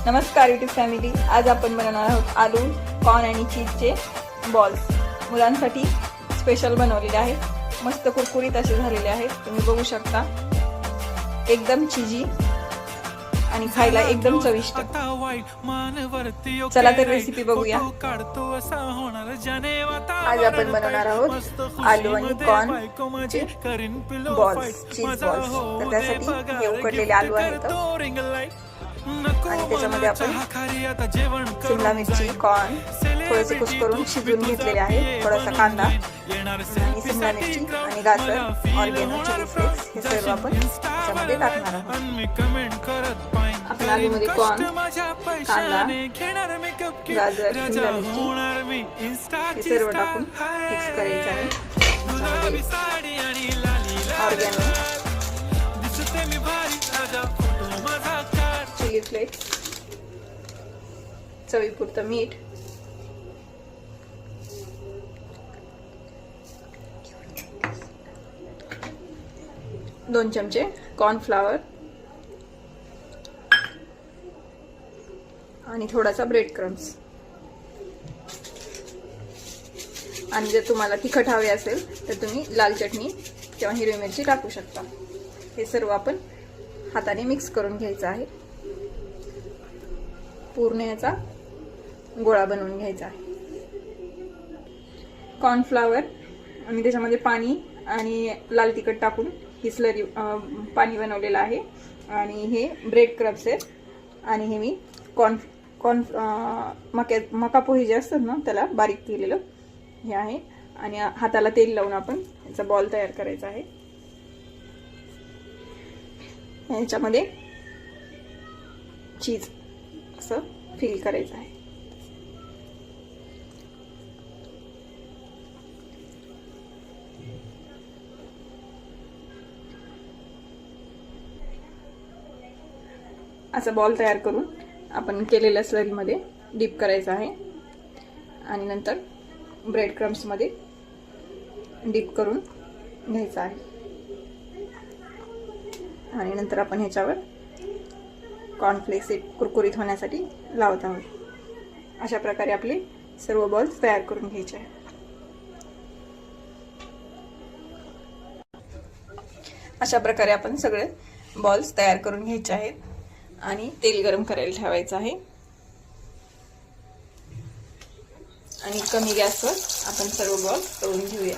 नमस्कार YouTube family. आज आपण बनवणार आहोत आलू, कॉर्न आणि चीजचे बॉल्स। मुलांसाठी स्पेशल बनवलेले आहेत। मस्त कुरकुरीत असे झालेले आहेत, तुम्ही बघू शकता। एकदम चीजी आणि खायला एकदम चविष्ट। चला तर रेसिपी बघूया। आज आपण बनवणार आहोत आलू आणि कॉर्न चे बॉल्स, चीज बॉल्स। तर त्यासाठी हे उकडलेले आलू आहेत आणि त्याच्यामध्ये आपण शिमला मिरची, कॉर्न थोडेसे कुस्करून शिजवून घेतलेले आहे, थोडासा कांदा आणि शिमला मिरची आणि गाजर, ऑर्गेनो, चिली फ्लेक्स हे सर्व आपण त्याच्यामध्ये टाकणार आहोत। आपण आलूमध्ये कॉर्न, कांदा, गाजर, शिमला मिरची हे सर्व टाकून मिक्स करायचे आहे। ऑर्गेनो, चिली फ्लेक्स, चवीपुरतं मीठ, दोन चमचे कॉर्नफ्लॉवर आणि थोडासा ब्रेड क्रम्स। आणि जर तुम्हाला तिखट हवे असेल तर तुम्ही लाल चटणी किंवा हिरवी मिरची टाकू शकता। हे सर्व आपण हाताने मिक्स करून घ्यायचं आहे। पूर्ण याचा गोळा बनवून घ्यायचा आहे। कॉर्नफ्लॉवर आणि त्याच्यामध्ये पाणी आणि लाल तिखट टाकून ही स्लरी पाणी बनवलेलं आहे। आणि हे ब्रेड क्रम्स आहेत आणि हे मी मका पोहे जे असतात ना त्याला बारीक केलेलं हे आहे। आणि हाताला तेल लावून आपण याचा बॉल तयार करायचा आहे। याच्यामध्ये चीज असं फिल करायचं आहे। असं बॉल तयार करून आपण केलेल्या स्लरीमध्ये डीप करायचं आहे आणि नंतर ब्रेड क्रम्स मध्ये डीप करून घ्यायचं आहे। आणि नंतर आपण ह्याच्यावर कॉर्नफ्लेक्स कुरकुरीत होण्यासाठी लावत आहोत। अशा प्रकारे आपले सर्व बॉल्स तयार करून घ्यायचे आहेत। अशा प्रकारे आपण सगळे बॉल्स तयार करून घ्यायचे आहेत आणि तेल गरम करायला ठेवायचं आहे। आणि कमी गॅसवर आपण सर्व बॉल्स तळून घेऊया।